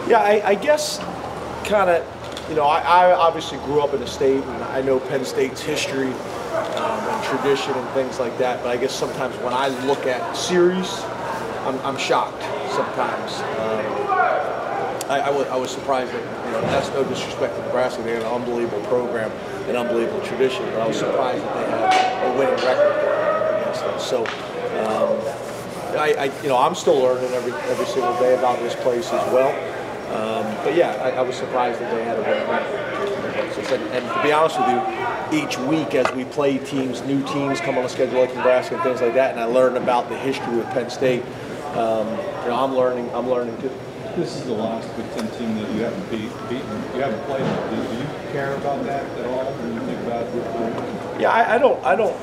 Yeah, I guess kind of, I obviously grew up in the state, and I know Penn State's history and tradition and things like that. But I guess sometimes when I look at series, I'm shocked sometimes. I was surprised that, that's no disrespect to Nebraska. They had an unbelievable program, an unbelievable tradition, but I was surprised that they had a winning record against us. So, I'm still learning every single day about this place as well. But yeah, I was surprised that they had a winning record. And to be honest with you, each week as we play teams, new teams come on the schedule like Nebraska and things like that, and I learn about the history of Penn State. I'm learning too. This is the last Big Ten team that you haven't beaten. You haven't played. Do you care about that at all when you think about it? Yeah, I don't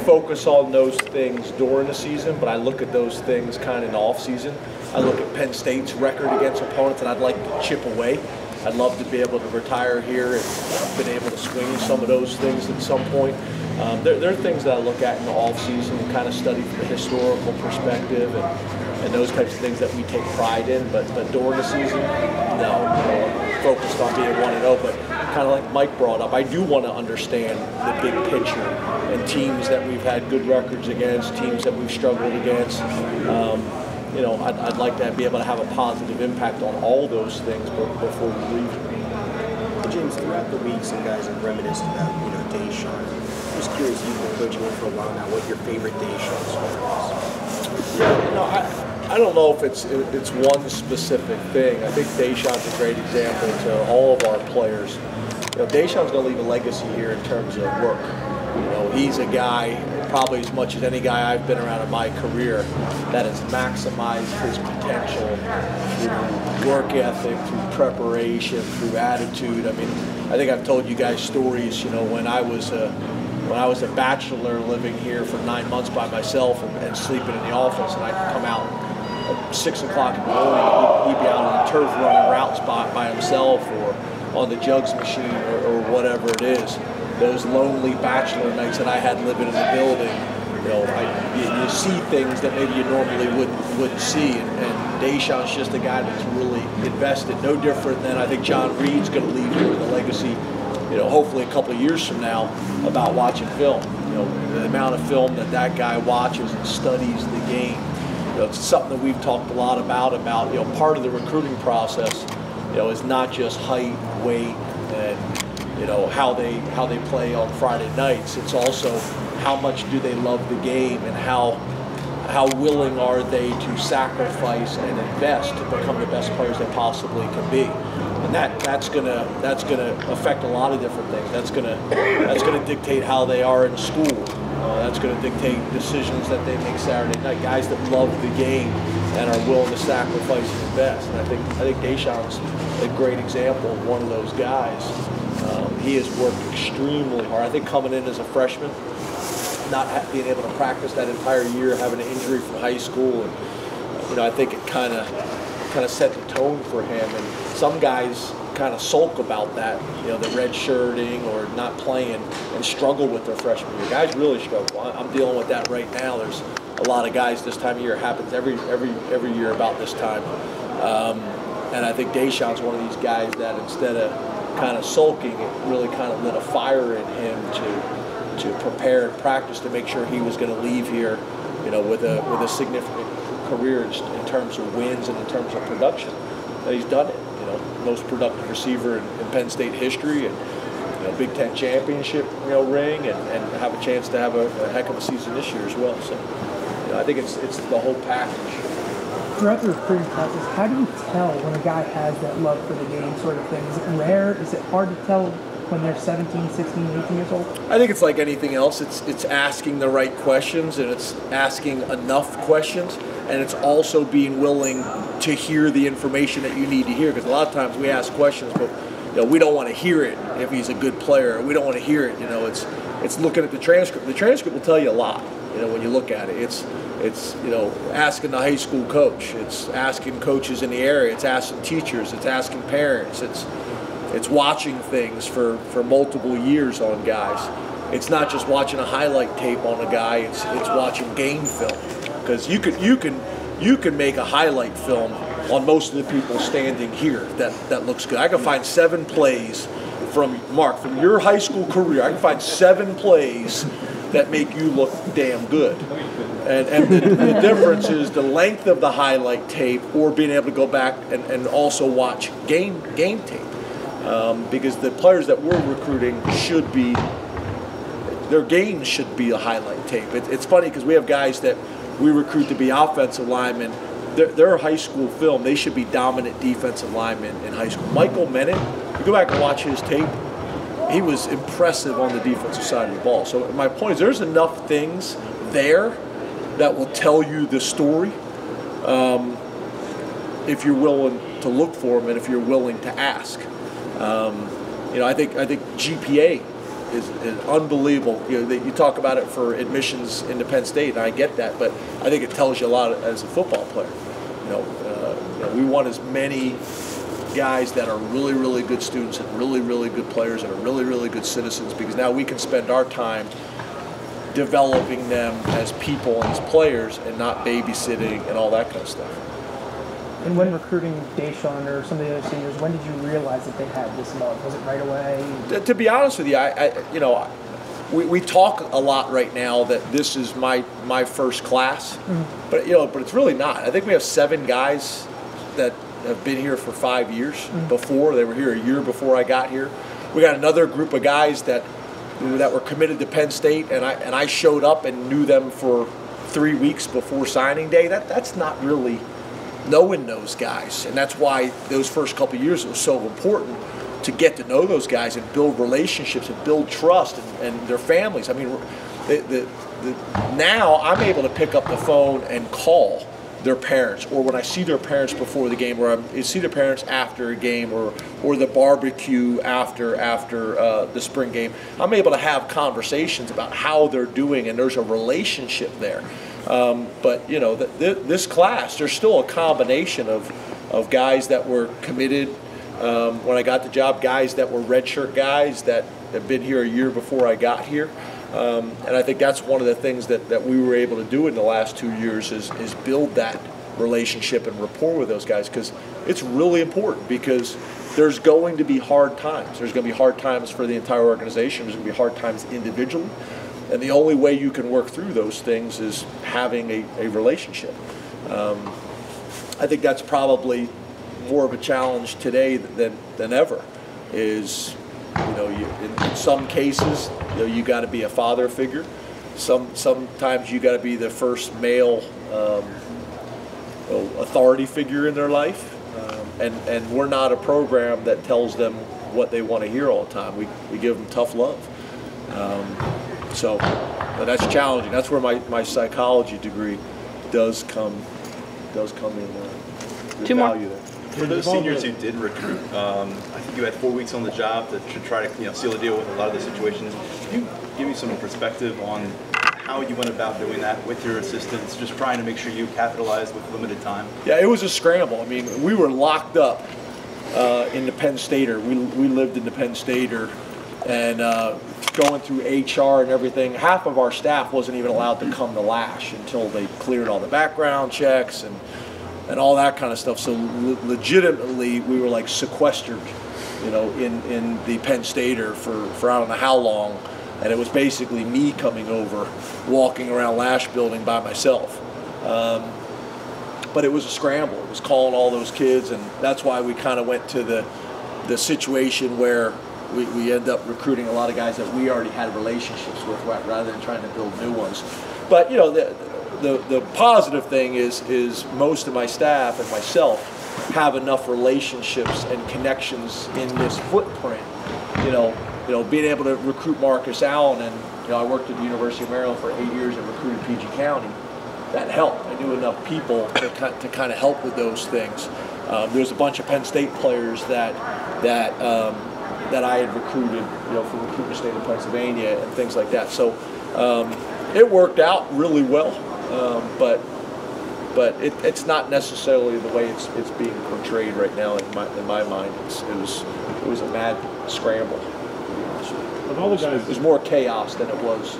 focus on those things during the season, but I look at those things kind of in the off season. I look at Penn State's record against opponents, and I'd like to chip away. I'd love to be able to retire here and been able to swing some of those things at some point. There are things that I look at in the off season and kind of study from a historical perspective and those types of things that we take pride in. But during the season, no, I'm focused on being 1-0. But kind of like Mike brought up, I do want to understand the big picture and teams that we've had good records against, teams that we've struggled against. I'd like to be able to have a positive impact on all those things before we leave. James, throughout the week, some guys have reminisced about, Deshaun. I'm just curious, you've been coaching him for a while now, what your favorite Deshaun story is? Yeah, I don't know if it's one specific thing. I think Deshaun's a great example to all of our players. Deshaun's going to leave a legacy here in terms of work. He's a guy, probably as much as any guy I've been around in my career, that has maximized his potential through work ethic, through preparation, through attitude. I mean, I think I've told you guys stories, when I was a bachelor living here for 9 months by myself and sleeping in the office, and I'd come out at 6 o'clock in the morning, he'd be out on the turf running routes by himself or on the jugs machine or whatever it is. Those lonely bachelor nights that I had living in the building, you see things that maybe you normally wouldn't see. And Deshaun's just a guy that's really invested. No different than I think John Reed's going to leave here with a legacy, hopefully a couple of years from now, about watching film. The amount of film that guy watches and studies the game. It's something that we've talked a lot about part of the recruiting process, is not just height, weight, and how they play on Friday nights. It's also how much do they love the game and how willing are they to sacrifice and invest to become the best players they possibly can be. And that's gonna affect a lot of different things. That's gonna dictate how they are in school. That's gonna dictate decisions that they make Saturday night. Guys that love the game and are willing to sacrifice and invest. And I think Deshaun's a great example of one of those guys. He has worked extremely hard. I think coming in as a freshman, not being able to practice that entire year, having an injury from high school, and I think it kind of set the tone for him. And some guys kind of sulk about that, the red shirting or not playing, and struggle with their freshman year. Guys really struggle. I'm dealing with that right now. There's a lot of guys this time of year. It happens every year about this time. And I think Deshaun's one of these guys that instead of kind of sulking, it really kind of lit a fire in him to prepare and practice to make sure he was going to leave here, with a significant career in terms of wins and in terms of production. And he's done it. Most productive receiver in Penn State history, and Big Ten championship ring, and have a chance to have a heck of a season this year as well. So I think it's the whole package. Throughout the recruiting process, how do you tell when a guy has that love for the game sort of thing? Is it rare? Is it hard to tell when they're 17, 16, 18 years old? I think it's like anything else. It's asking the right questions, and it's asking enough questions, and it's also being willing to hear the information that you need to hear. Because a lot of times we ask questions, but we don't want to hear it if he's a good player. We don't want to hear it. It's looking at the transcript. The transcript will tell you a lot. When you look at it, it's asking the high school coach. It's asking coaches in the area. It's asking teachers. It's asking parents. It's watching things for multiple years on guys. It's not just watching a highlight tape on a guy. It's watching game film, because you can make a highlight film on most of the people standing here that looks good. I can find 7 plays from your high school career. I can find 7 plays that make you look damn good. And the difference is the length of the highlight tape, or being able to go back and also watch game tape. Because the players that we're recruiting their games should be a highlight tape. It's funny because we have guys that we recruit to be offensive linemen. Their high school film, they should be dominant defensive linemen in high school. Michael Menet, you go back and watch his tape, he was impressive on the defensive side of the ball. So my point is, there's enough things there that will tell you the story if you're willing to look for them and if you're willing to ask. I think GPA is unbelievable. You talk about it for admissions into Penn State, and I get that, but I think it tells you a lot as a football player. We want as many guys that are really, really good students and really, really good players and are really, really good citizens, because now we can spend our time developing them as people and as players and not babysitting and all that kind of stuff. And when recruiting Deshaun or some of the other seniors, when did you realize that they had this love? Was it right away? To be honest with you, we talk a lot right now that this is my first class, but it's really not. I think we have 7 guys that have been here for 5 years before. They were here a year before I got here. We got another group of guys that were committed to Penn State, and I showed up and knew them for 3 weeks before signing day. That's not really knowing those guys, and that's why those first couple of years it was so important to get to know those guys and build relationships and build trust and their families. I mean, now I'm able to pick up the phone and call their parents, or when I see their parents before the game, or I see their parents after a game, or the barbecue after the spring game. I'm able to have conversations about how they're doing, and there's a relationship there. But this class, there's still a combination of guys that were committed when I got the job, guys that were redshirt guys that have been here a year before I got here. And I think that's one of the things that we were able to do in the last 2 years is build that relationship and rapport with those guys, because it's really important, because there's going to be hard times. There's going to be hard times for the entire organization. There's going to be hard times individually. And the only way you can work through those things is having a relationship. I think that's probably more of a challenge today than ever. Is in some cases you got to be a father figure. Sometimes you got to be the first male authority figure in their life. And we're not a program that tells them what they want to hear all the time. We give them tough love. So that's challenging. That's where my psychology degree does come in. Two more. Value there. For those seniors who did recruit, I think you had 4 weeks on the job to try to seal a deal with a lot of the situations. Can you give me some perspective on how you went about doing that with your assistants, just trying to make sure you capitalized with limited time? Yeah, it was a scramble. I mean, we were locked up in the Penn Stater. We lived in the Penn Stater, and going through HR and everything. Half of our staff wasn't even allowed to come to Lash until they cleared all the background checks and all that kind of stuff. So legitimately, we were like sequestered, in the Penn Stater for I don't know how long. And it was basically me coming over, walking around Lash Building by myself. But it was a scramble. It was calling all those kids, and that's why we kind of went to the situation where we end up recruiting a lot of guys that we already had relationships with, rather than trying to build new ones. But the positive thing is most of my staff and myself have enough relationships and connections in this footprint. Being able to recruit Marcus Allen, and I worked at the University of Maryland for 8 years and recruited PG County. That helped. I knew enough people to kind of help with those things. There was a bunch of Penn State players that I had recruited, for recruiting the state of Pennsylvania and things like that. So it worked out really well, but it's not necessarily the way it's being portrayed right now in my mind. It was a mad scramble. Of all the guys, It was more chaos than it was,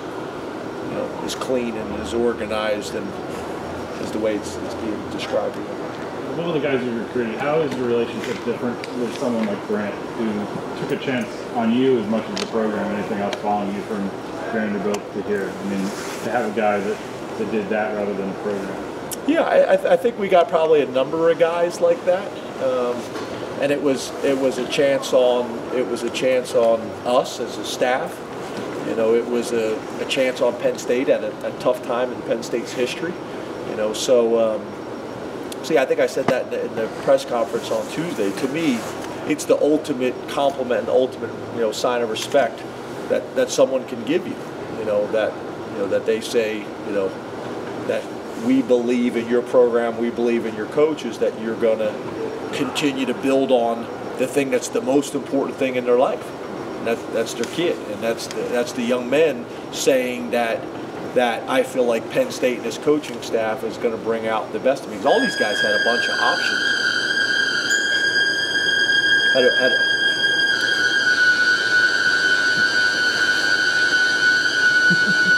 as clean and as organized and as the way it's being described. all the guys you're recruiting, how is your relationship different with someone like Grant, who took a chance on you as much as the program and anything else following you from Vanderbilt to here? I mean, to have a guy that did that rather than the program. Yeah, I think we got probably a number of guys like that, and it was a chance on us as a staff. You know, it was a chance on Penn State at a tough time in Penn State's history. You know, so yeah, I think I said that in the press conference on Tuesday. To me, it's the ultimate compliment and the ultimate sign of respect that someone can give you. That they say that we believe in your program, we believe in your coaches, that you're going to continue to build on the thing that's the most important thing in their life. And that's their kid, and that's the young men saying that I feel like Penn State and his coaching staff is going to bring out the best of me. Because all these guys had a bunch of options.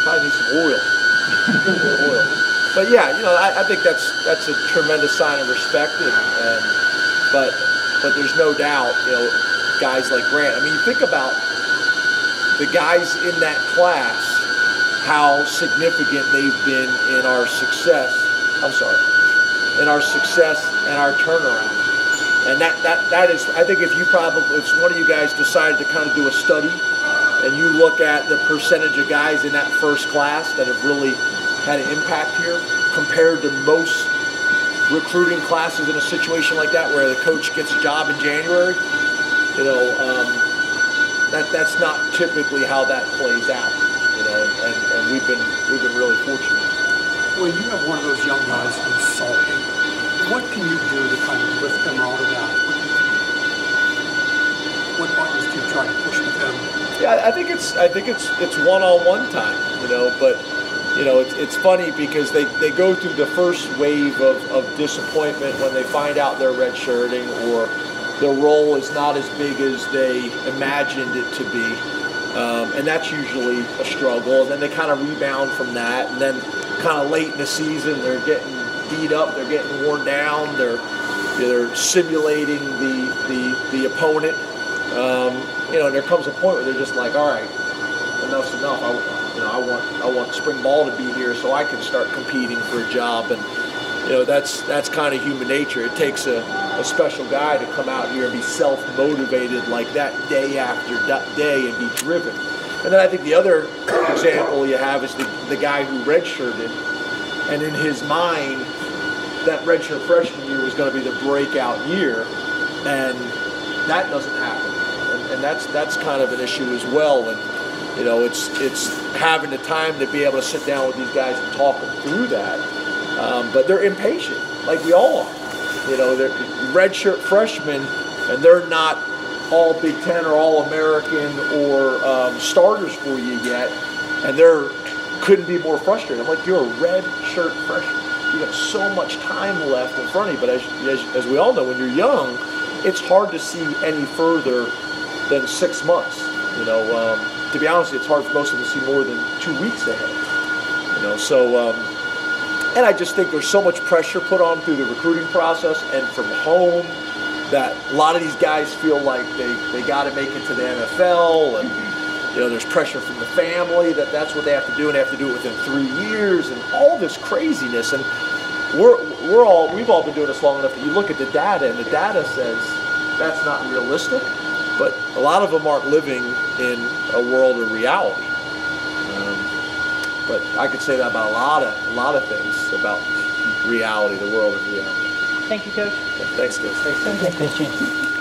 Probably need some oil. But yeah, I think that's a tremendous sign of respect, but there's no doubt, guys like Grant. I mean, you think about the guys in that class, how significant they've been in our success. In our success and our turnaround. And that is, I think if one of you guys decided to kind of do a study, and you look at the percentage of guys in that first class that have really had an impact here compared to most recruiting classes in a situation like that where the coach gets a job in January, that's not typically how that plays out, and we've been really fortunate. When you have one of those young guys who's sulking, what can you do to kind of lift them out of that? What buttons do you try to push with them? Yeah, I think it's one-on-one time, but it's funny because they go through the first wave of disappointment when they find out they're redshirting or their role is not as big as they imagined it to be, and that's usually a struggle. And then they kind of rebound from that, and then kind of late in the season they're getting beat up, they're getting worn down, they're simulating the opponent. And there comes a point where they're just like, all right, enough's enough. I want spring ball to be here so I can start competing for a job. And that's kind of human nature. It takes a special guy to come out here and be self-motivated like that day after day and be driven. And then I think the other example you have is the guy who redshirted, and in his mind, that redshirt freshman year was going to be the breakout year, and that doesn't happen. And that's kind of an issue as well. And it's having the time to be able to sit down with these guys and talk them through that. But they're impatient, like we all are. They're redshirt freshmen, and they're not all Big Ten or all American or starters for you yet, and couldn't be more frustrated. I'm like, you're a redshirt freshman. You got so much time left in front of you. But as we all know, when you're young, it's hard to see any further than 6 months. To be honest, it's hard for most of them to see more than 2 weeks ahead. And I just think there's so much pressure put on through the recruiting process and from home that a lot of these guys feel like they got to make it to the NFL, and there's pressure from the family that's what they have to do, and they have to do it within 3 years, and all this craziness. And we've all been doing this long enough that you look at the data, and the data says that's not realistic. But a lot of them aren't living in a world of reality. But I could say that about a lot of things about reality, the world of reality. Thank you, Coach. Yeah, thanks, guys. Thanks, James.